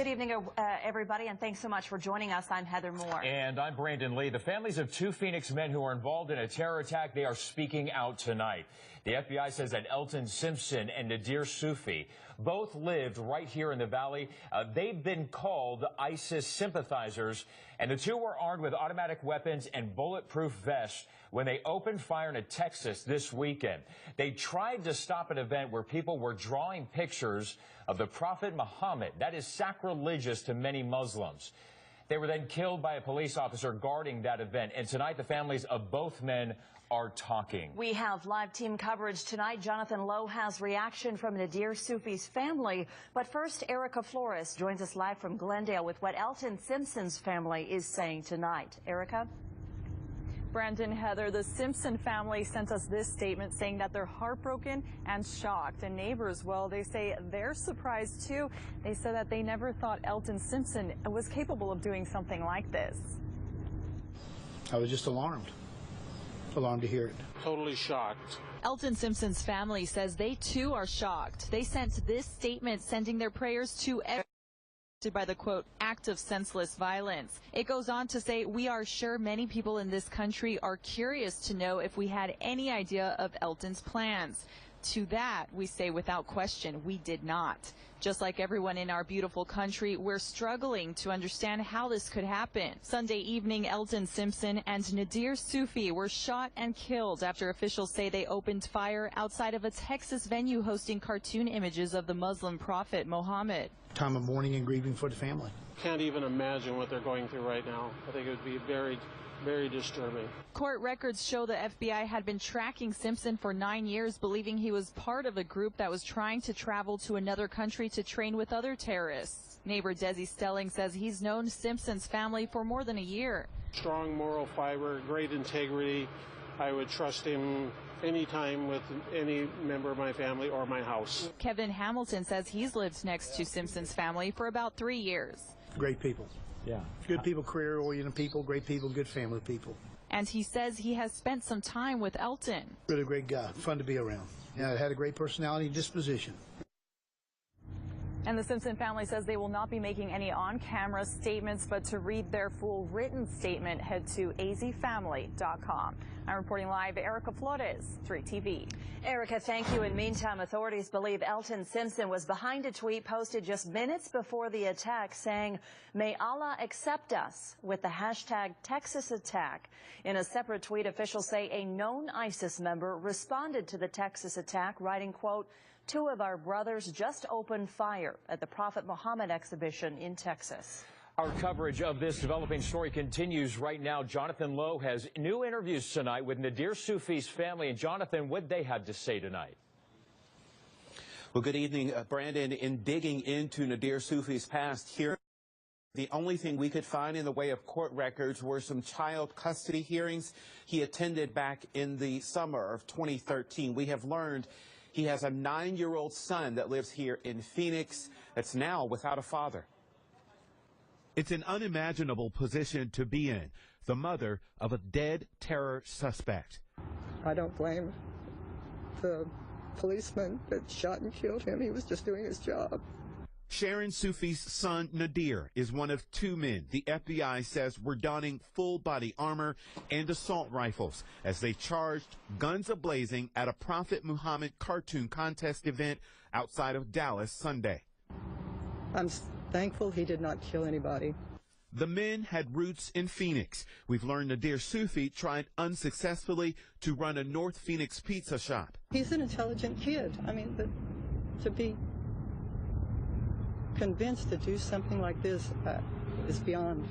Good evening, everybody, and thanks so much for joining us. I'm Heather Moore. And I'm Brandon Lee. The families of two Phoenix men who were involved in a terror attack, they are speaking out tonight. The FBI says that Elton Simpson and Nadir Sufi both lived right here in the valley. They've been called ISIS sympathizers, and the two were armed with automatic weapons and bulletproof vests when they opened fire into Texas this weekend. They tried to stop an event where people were drawing pictures of the Prophet Muhammad. That is sacrilegious to many Muslims. They were then killed by a police officer guarding that event. And tonight, the families of both men are talking. We have live team coverage tonight. Jonathan Lowe has reaction from Nadir Sufi's family. But first, Erica Flores joins us live from Glendale with what Elton Simpson's family is saying tonight. Erica? Brandon, Heather, the Simpson family sent us this statement saying that they're heartbroken and shocked. And neighbors, well, they say they're surprised too. They said that they never thought Elton Simpson was capable of doing something like this. I was just alarmed to hear it. Totally shocked. Elton Simpson's family says they too are shocked. They sent this statement sending their prayers to everyone by the, quote, act of senseless violence. It goes on to say, we are sure many people in this country are curious to know if we had any idea of Elton's plans. To that, we say without question, we did not. Just like everyone in our beautiful country, we're struggling to understand how this could happen. Sunday evening, Elton Simpson and Nadir Sufi were shot and killed after officials say they opened fire outside of a Texas venue hosting cartoon images of the Muslim prophet Muhammad. Time of mourning and grieving for the family. Can't even imagine what they're going through right now. I think it would be very, very disturbing. Court records show the FBI had been tracking Simpson for 9 years, believing he was part of a group that was trying to travel to another country to train with other terrorists. Neighbor Desi Stelling says he's known Simpson's family for more than a year. Strong moral fiber, great integrity. I would trust him anytime with any member of my family or my house. Kevin Hamilton says he's lived next to Simpson's family for about 3 years. Great people. Yeah. Good people, career-oriented people, great people, good family people. And he says he has spent some time with Elton. Really great guy, fun to be around. Yeah, had a great personality and disposition. And the Simpson family says they will not be making any on-camera statements, but to read their full written statement, head to azfamily.com. I'm reporting live, Erica Flores, 3 TV. Erica, thank you. In meantime, authorities believe Elton Simpson was behind a tweet posted just minutes before the attack saying, "May Allah accept us," with the hashtag Texas attack. In a separate tweet, officials say a known ISIS member responded to the Texas attack, writing, quote, "Two of our brothers just opened fire at the Prophet Muhammad exhibition in Texas." Our coverage of this developing story continues right now. Jonathan Lowe has new interviews tonight with Nadir Sufi's family. And Jonathan, what they had to say tonight? Well, good evening, Brandon. In digging into Nadir Sufi's past here, the only thing we could find in the way of court records were some child custody hearings he attended back in the summer of 2013. We have learned he has a 9-year-old son that lives here in Phoenix that's now without a father. It's an unimaginable position to be in, the mother of a dead terror suspect. I don't blame the policeman that shot and killed him. He was just doing his job. Sharon Sufi's son, Nadir, is one of 2 men the FBI says were donning full-body armor and assault rifles as they charged, guns a-blazing, at a Prophet Muhammad cartoon contest event outside of Dallas Sunday. I'm thankful he did not kill anybody. The men had roots in Phoenix. We've learned Nadir Sufi tried unsuccessfully to run a North Phoenix pizza shop. He's an intelligent kid. I mean, but to be convinced to do something like this is beyond,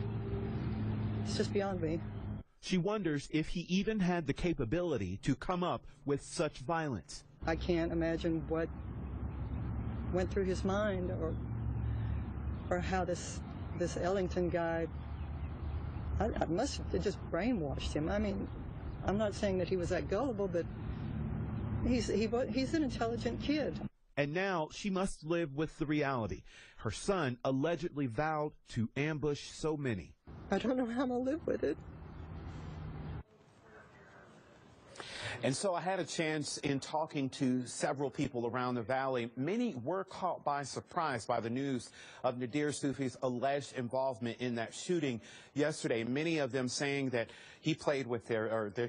it's just beyond me. She wonders if he even had the capability to come up with such violence. I can't imagine what went through his mind or how this Ellington guy, I must have just brainwashed him. I mean, I'm not saying that he was that gullible, but he's an intelligent kid. And now she must live with the reality. Her son allegedly vowed to ambush so many. I don't know how I'm going to live with it. And so I had a chance in talking to several people around the valley. Many were caught by surprise by the news of Nadir Sufi's alleged involvement in that shooting yesterday. Many of them saying that he played with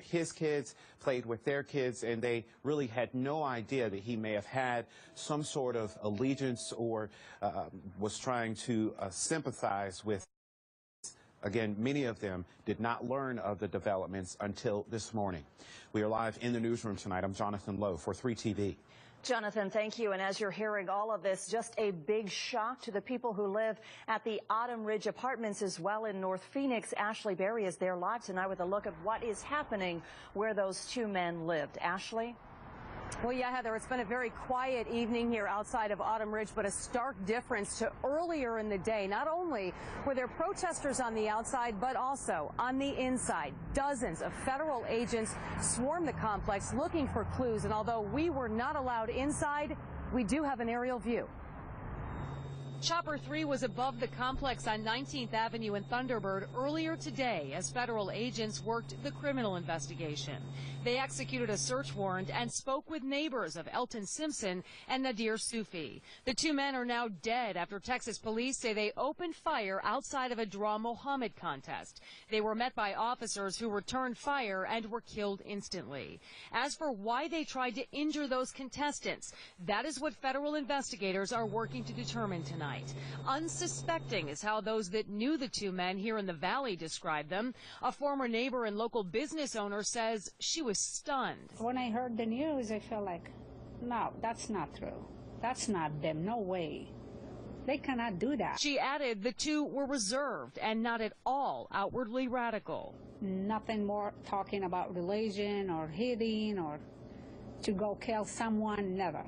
his kids played with their kids, and they really had no idea that he may have had some sort of allegiance or was trying to sympathize with. Again, many of them did not learn of the developments until this morning. We are live in the newsroom tonight. I'm Jonathan Lowe for 3TV. Jonathan, thank you. And as you're hearing all of this, just a big shock to the people who live at the Autumn Ridge Apartments as well in North Phoenix. Ashley Berry is there live tonight with a look at what is happening where those two men lived. Ashley? Well, yeah, Heather, it's been a very quiet evening here outside of Autumn Ridge, but a stark difference to earlier in the day. Not only were there protesters on the outside, but also on the inside. Dozens of federal agents swarmed the complex looking for clues, and although we were not allowed inside, we do have an aerial view. Chopper 3 was above the complex on 19th Avenue in Thunderbird earlier today as federal agents worked the criminal investigation. They executed a search warrant and spoke with neighbors of Elton Simpson and Nadir Sufi. The two men are now dead after Texas police say they opened fire outside of a Draw Mohammed contest. They were met by officers who returned fire and were killed instantly. As for why they tried to injure those contestants, that is what federal investigators are working to determine tonight. Unsuspecting is how those that knew the two men here in the valley described them. A former neighbor and local business owner says she was stunned. When I heard the news, I felt like, no, that's not true. That's not them. No way. They cannot do that. She added the two were reserved and not at all outwardly radical. Nothing more talking about religion or hitting or to go kill someone, never.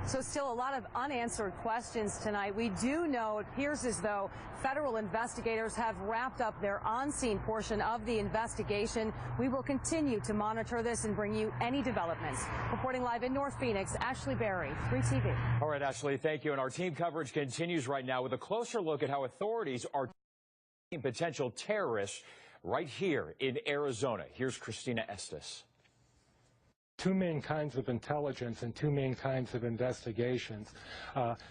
So still a lot of unanswered questions tonight. We do know it appears as though federal investigators have wrapped up their on-scene portion of the investigation. We will continue to monitor this and bring you any developments. Reporting live in North Phoenix, Ashley Berry, 3TV. All right, Ashley, thank you. And our team coverage continues right now with a closer look at how authorities are tracking potential terrorists right here in Arizona. Here's Christina Estes. Two main kinds of intelligence and two main kinds of investigations,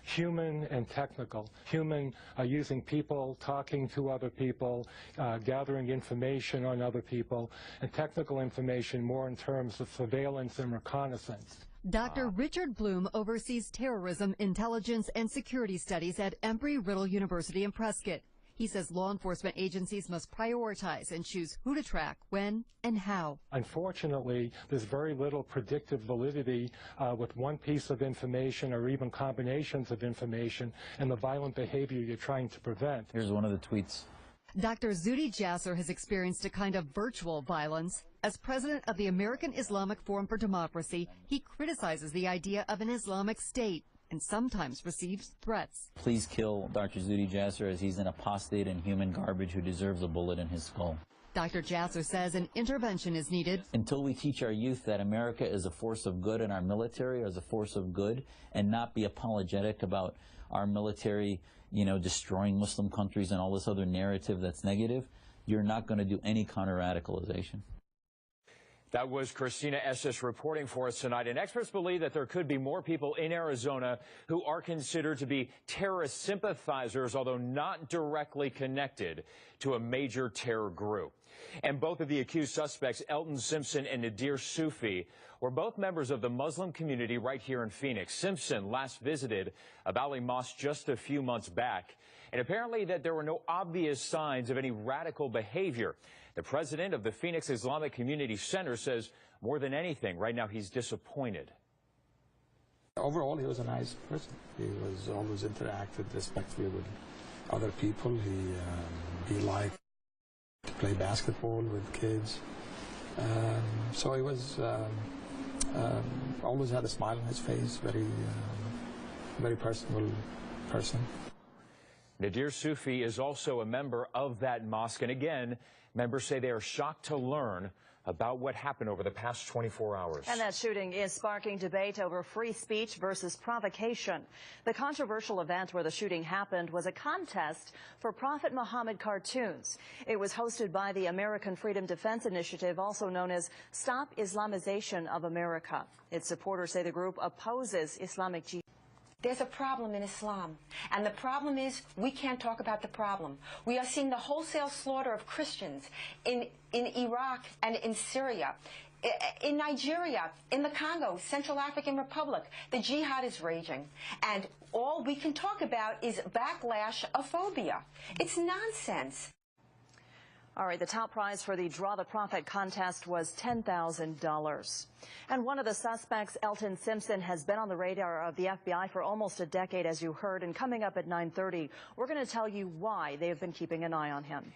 human and technical. Human, using people, talking to other people, gathering information on other people, and technical information more in terms of surveillance and reconnaissance. Dr. Richard Bloom oversees terrorism, intelligence, and security studies at Embry-Riddle University in Prescott. He says law enforcement agencies must prioritize and choose who to track, when, and how. Unfortunately, there's very little predictive validity with one piece of information or even combinations of information and the violent behavior you're trying to prevent. Here's one of the tweets. Dr. Zuhdi Jasser has experienced a kind of virtual violence. As president of the American Islamic Forum for Democracy, he criticizes the idea of an Islamic state and sometimes receives threats. Please kill Dr. Zuhdi Jasser, as he's an apostate and human garbage who deserves a bullet in his skull. Dr. Jasser says an intervention is needed. Until we teach our youth that America is a force of good and our military is a force of good, and not be apologetic about our military, destroying Muslim countries and all this other narrative that's negative, you're not going to do any counter-radicalization. That was Christina Estes reporting for us tonight. And experts believe that there could be more people in Arizona who are considered to be terrorist sympathizers, although not directly connected to a major terror group. And both of the accused suspects, Elton Simpson and Nadir Sufi, were both members of the Muslim community right here in Phoenix. Simpson last visited a Valley mosque just a few months back, and apparently that there were no obvious signs of any radical behavior. The president of the Phoenix Islamic Community Center says more than anything, right now he's disappointed. Overall, he was a nice person. He was always interacted respectfully with other people. He liked to play basketball with kids. So he was always had a smile on his face, very personable person. Nadir Sufi is also a member of that mosque, and again, members say they are shocked to learn about what happened over the past 24 hours. And that shooting is sparking debate over free speech versus provocation. The controversial event where the shooting happened was a contest for Prophet Muhammad cartoons. It was hosted by the American Freedom Defense Initiative, also known as Stop Islamization of America. Its supporters say the group opposes Islamic jihad. There's a problem in Islam, and the problem is we can't talk about the problem. We are seeing the wholesale slaughter of Christians in Iraq and in Syria, in Nigeria, in the Congo, Central African Republic. The jihad is raging, and all we can talk about is backlash of phobia. It's nonsense. All right, the top prize for the Draw the Prophet contest was $10,000. And one of the suspects, Elton Simpson, has been on the radar of the FBI for almost a decade, as you heard. And coming up at 9:30, we're going to tell you why they have been keeping an eye on him.